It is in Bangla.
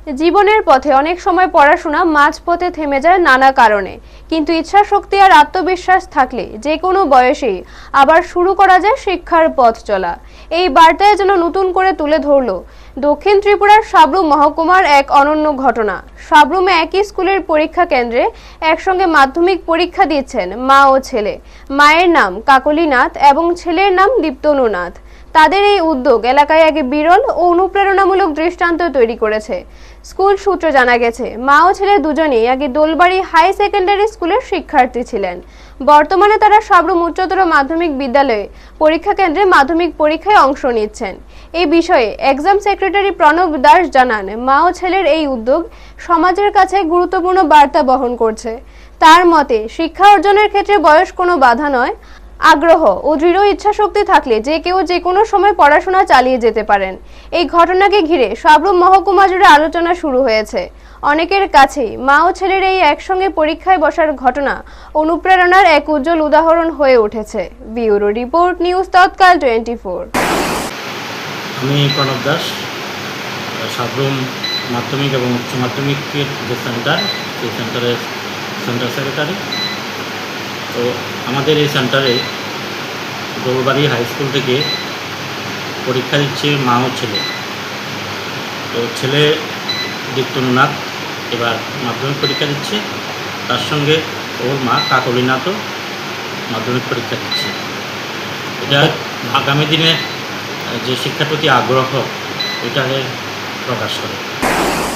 জীবনের পথে অনেক সময় পড়াশোনা মাঝপথে থেমে যায় নানা কারণে, কিন্তু ইচ্ছাশক্তি আর আত্মবিশ্বাস থাকলে যে কোনো বয়সেই আবার শুরু করা যায় শিক্ষার পথ চলা। এই বার্তায় যেন নতুন করে তুলে ধরল দক্ষিণ ত্রিপুরার সাব্রুম মহকুমার এক অনন্য ঘটনা। সাব্রুমে একই স্কুলের পরীক্ষা কেন্দ্রে একসঙ্গে মাধ্যমিক পরীক্ষা দিচ্ছেন মা ও ছেলে। মায়ের নাম কাকলি নাথ এবং ছেলের নাম দীপ্তনু নাথ। তাদের এই উদ্যোগ এলাকায় এক বিরল ও অনুপ্রেরণামূলক দৃষ্টান্ত তৈরি করেছে। স্কুল সূত্রে জানা গেছে, মা ও ছেলে দুজনেই আগে দোলবাড়ি হাই সেকেন্ডারি স্কুলের শিক্ষার্থী ছিলেন। বর্তমানে তারা সাব্রুম উচ্চতর মাধ্যমিক বিদ্যালয়ে পরীক্ষা কেন্দ্রে মাধ্যমিক পরীক্ষায় অংশ নিচ্ছেন। এই বিষয়ে এক্সাম সেক্রেটারি প্রণব দাস জানান, মা ও ছেলের এই উদ্যোগ সমাজের কাছে গুরুত্বপূর্ণ বার্তা বহন করছে। তার মতে, শিক্ষা অর্জনের ক্ষেত্রে বয়স কোনো বাধা নয়। আগ্রহ ও দৃঢ় ইচ্ছাশক্তি থাকলে যে কেউ যে কোনো সময় পড়াশোনা চালিয়ে যেতে পারেন। এই ঘটনাকে ঘিরে সাব্রুম মহকুমা জুড়ে আলোচনা শুরু হয়েছে। অনেকের কাছেই মা ও ছেলের এই একসঙ্গে পরীক্ষায় বসার ঘটনা অনুপ্রেরণার এক উজ্জ্বল উদাহরণ হয়ে উঠেছে। ব্যুরো রিপোর্ট, নিউজ তৎকাল 24। আমি প্রণব দাস, সাব্রুম মাধ্যমিক এবং উচ্চ মাধ্যমিকের যে সেন্টার, সেই সেন্টারের সেন্টার সেক্রেটারি। তো আমাদের এই সেন্টারে দোলবাড়ি হাই স্কুল থেকে পরীক্ষা দিচ্ছে মা ও ছেলে। তো ছেলে দীপ্তনু নাথ এবার মাধ্যমিক পরীক্ষা দিচ্ছে, তার সঙ্গে ওর মা কাকলি নাথও মাধ্যমিক পরীক্ষা দিচ্ছে। এটা আগামী দিনে যে শিক্ষার প্রতি আগ্রহ, এটাকে প্রকাশ করে।